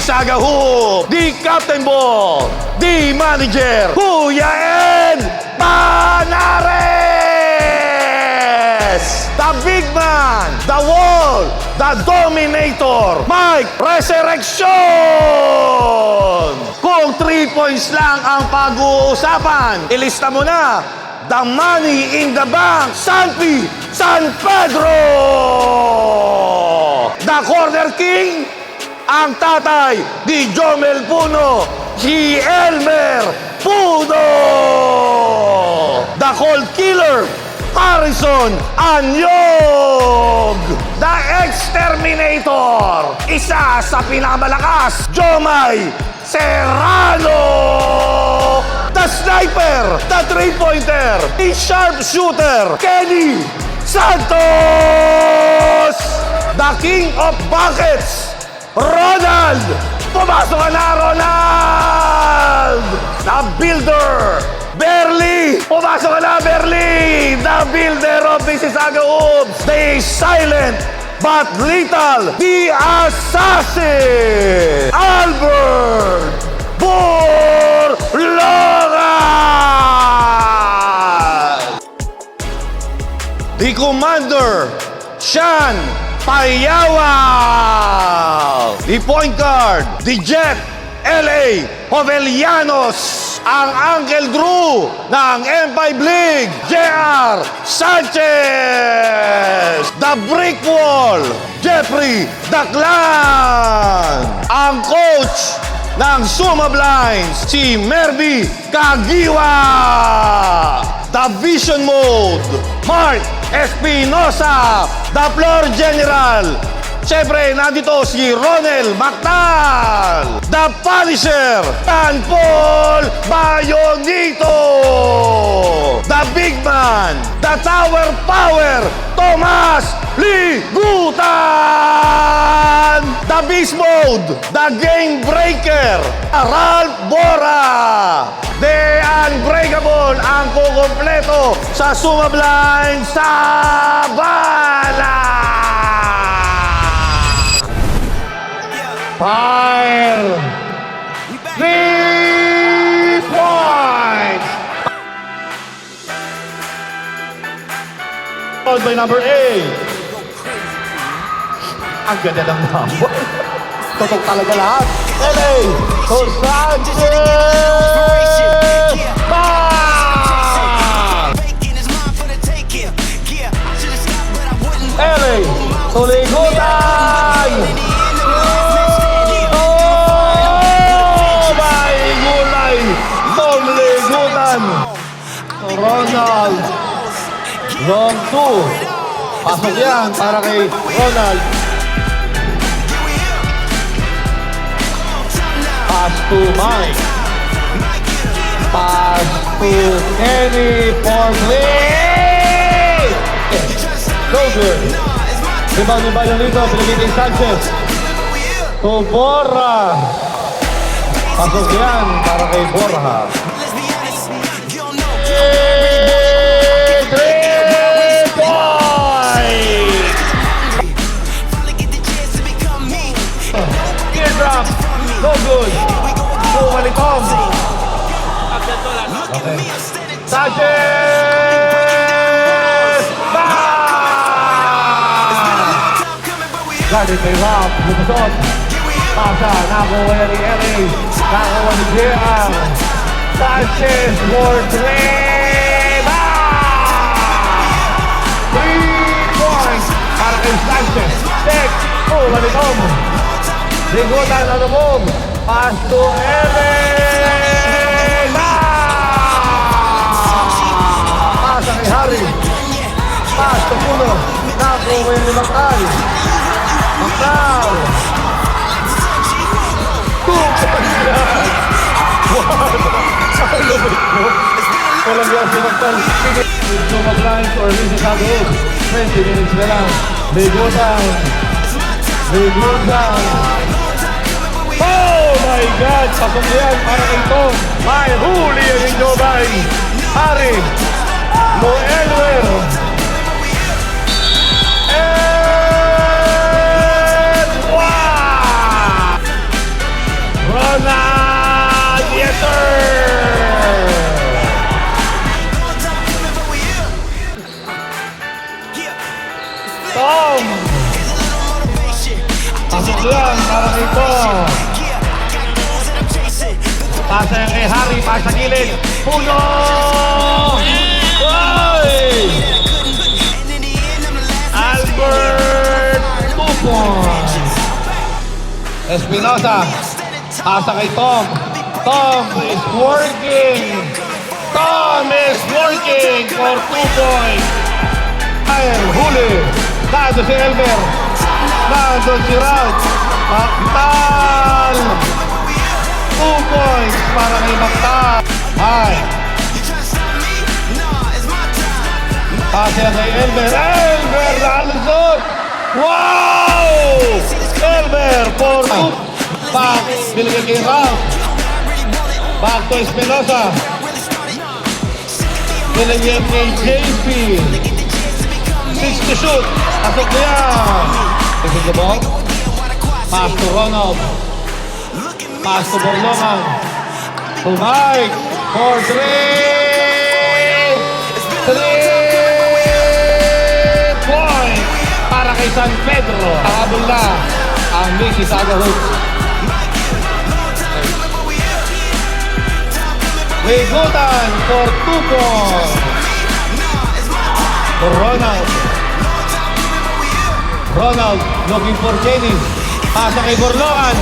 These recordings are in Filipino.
Sagahoop, the Captain Ball, the Manager, Kuya Ed Panares, the Big Man, the Wall, the Dominator, Mike Resurrection. Kung 3 points lang ang pag-uusapan, ilista mo na, the Money in the Bank, Sanpi San Pedro! The Corner King, ang tatay ni Jomel Puno, si Elmer Puno! The Cold Killer, Harrison Anyog! The Exterminator, isa sa pinakamalakas, Jomay Serrano! The Sniper, the Three-Pointer, the Sharpshooter, Kenny Santos! The King of Buckets, Ronald! Pumasok ka na, Ronald! The Builder, Berly! Pumasok ka na, Berly! The Builder of Mississauga Oops! The Silent but Lethal, the Assassin, Albert Borlogan! The Commander, Sean Payawa! The Point Guard, the Jet, L.A. Jovellanos! Ang Uncle Drew ng M5 League, J.R. Sanchez! The Brick Wall, Jeffrey Daclan! Ang coach ng Suma Blinds, si Merby Kagiwa! The Vision Mode, Mark Espinosa! The Floor General, siyempre, nandito si Ronel Mactal! The Punisher, Tan Paul Bayonito! The Big Man, the Tower Power, Tomas Ligutan! The Beast Mode, the Game Breaker, Ralph Bora! The Unbreakable, ang kukumpleto sa Suma Blind Sabala! Fire! 3 points! Followed by number 8. Ang ganda ng number. Totok talaga lahat. LA! Sanchez! Bang! LA! Tuligutan! Ronald, long 2. Pasok yan para kay Ronald. Pass to Mike. Pass to Kenny for play. So good. Rebound ni Bayonito, pinagiging Sanchez. To Borra. Pasok yan para kay Borja. 3 points! Teardrop, no good. Bumalikom. Okay. Sanchez! Bang! Guarded by Rob, lumusot. Pasa, nakuha ni Eli. Nakuha ni JR. Sanchez for 3. 3 points para kay Sanchez. Tek, Bumalikom. Ligutan na lumog. Pass to Ellen. Pasa kay Harry. Pass to Puno. Nakuha ni Mactal. Mactal. 2 points. Walang yan si Mactal. Suma Blinds or Mississauga Oops. 20 minutes na lang. Ligutan. Ligutan. Oh my God! Pasok yan para kay Tom. May huli yan yung Jobay. Harry. Moelwer. And wow! Tom! Pasok yan para kay Tom. Pasa yan kay Harry, pasa gilid. Puno! Oy! Albert! 2 points. Espinosa. Pasa kay Tom. Tom is working. Tom is working for 2 points. Ay, huli. Nando si Elmer. Nando si Ralph. Maktal. 2 points para kay Maktal. Ay. Pasa kay Elmer. Elmer nalusot. Wow! Elmer for 2. Back. Binigay kay Ralph. Back to Espinosa. Binigay kay JP. 6 to shoot. Pasok na yan. Pasok the ball. Pass to Ronald. Pass to Borlongan. To Mike. For 3. 3 points. Para kay San Pedro. Habol na ang Mississauga Hoops. Wigutan for 2 points. For Ronald. Ronald looking for Jenny. Pasa kay Borlongan.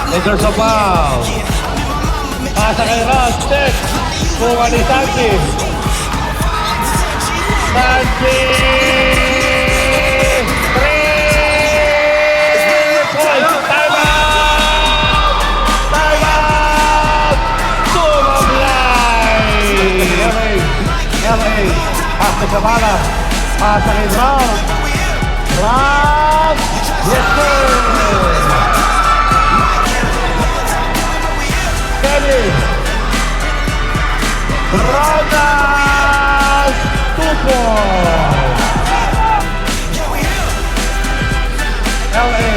There's a foul. Pasa kay Ross. Check. Kuha ni Sanchez. Sanchez. 3 points. Time out. Time out. Sumablay. LA. Pasa kay Bala. Pasa kay Brown. Brown. Yes, sir. Kelly. Ronald. 2 points. LA.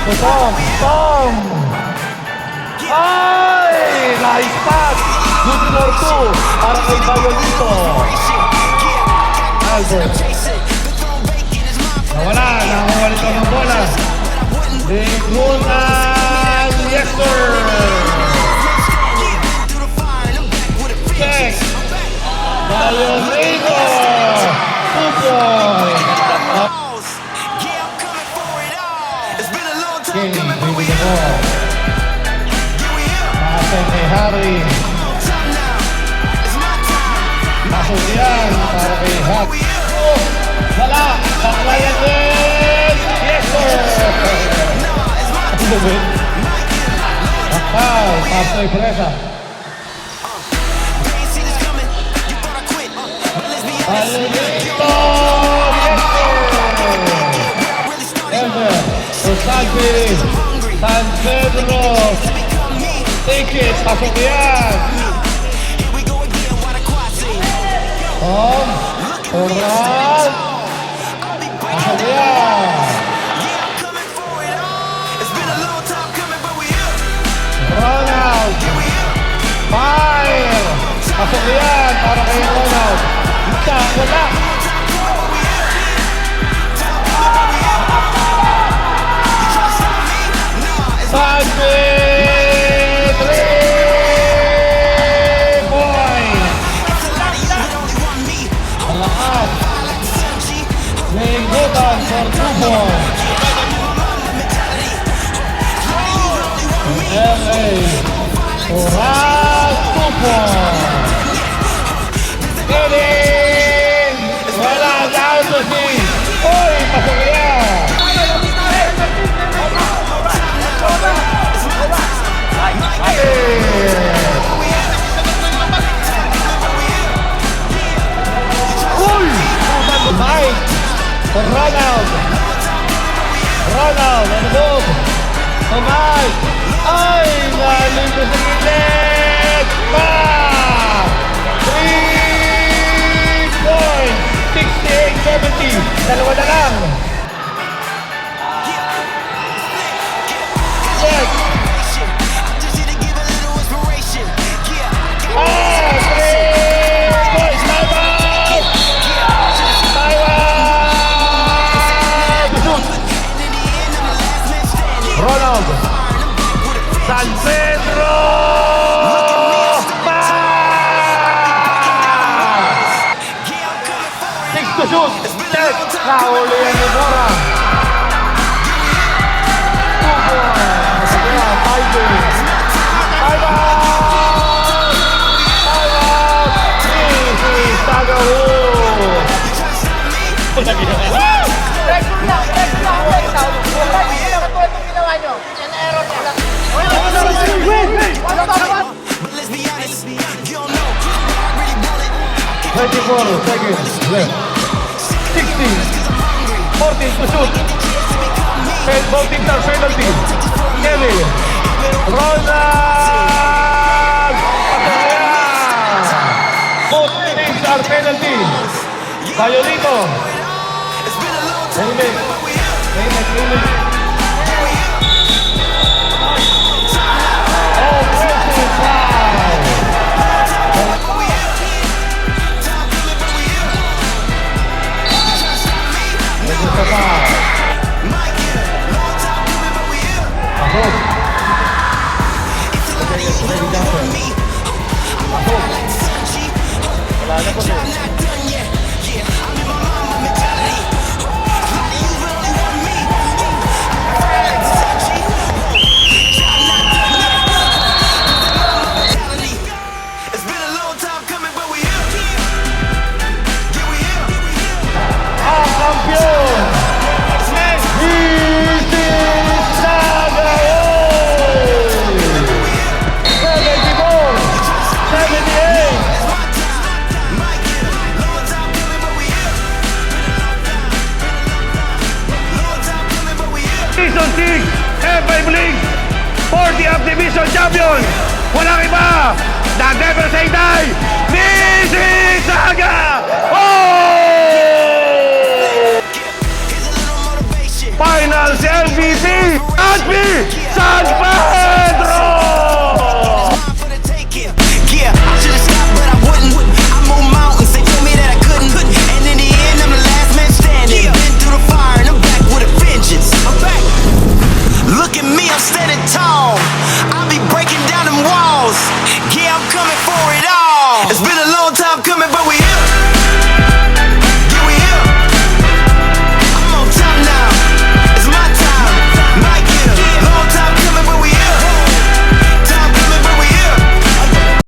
To Tom. Tom. Ay! Nice pass. Good for 2. Para kay Bayolito. Albert. Nawala. Nakawalito ng bola. Ligunan. Yes, sir. Check. Bayolito. 2 points. Kenny, baby the ball. Pasa kay Harry. Pasok yan para kay Harry. Oh, wala. Baklayan din. Yes, sir. Ano ba? Bakal. Paso kay Presa. Alonito. Yes, sir. Elmer. Sanchez. San Pedro. Take it. Pasok yan. Tom. Oral. Pasok yan. Ronald. Fire. Pasok yan para kay Ronald. Isa. Wala. Sanchez. 3 points. Malakas. Ligutan for 2 points. LA. Oral. 2 points. Kidding. Wala. Down to 6. Uy, pasok yan. Uy! Mike! For Ronald! Ronald! On the move! For Mike! Ay! Galing ko sa gilid! Back! 3 points! 68-70! Dalawa na lang! Check! Ah! 3 points! Time out! Nakahulihan ni Bora. Sige, fighting. Time out! Time out! Easy, Tagaho! Record lang. Hindi naman po itong ginawa nyo. Yan error niya. But let's be honest, you don't know. I really want it. 24 seconds left. 16. 14 to shoot. Head voting touch penalty. Kevin. Ronald! Patayan! Both teams are penalty. Tayo dito. Amen. Amen. Offensive foul. This is the foul. Pasok. Wala na po siya. It's been a long time coming, but we here. Yeah, we here. Ang kampiyon! Easy Tagaho! 74! 78! Division 6, F5 League, 40 of Division Champion! Walang iba! The Devil Say Die! Mississauga! Oh! Finals MVP! Admi San Pedro! For the taking. Yeah, I should've stopped, but I wouldn't. I moved mountains, they told me that I couldn't. And in the end, I'm the last man standing. Been through the fire and I'm back with a vengeance. I'm back. Look at me, I'm standing tall. I'll be breaking down them walls. Yeah, I'm coming for it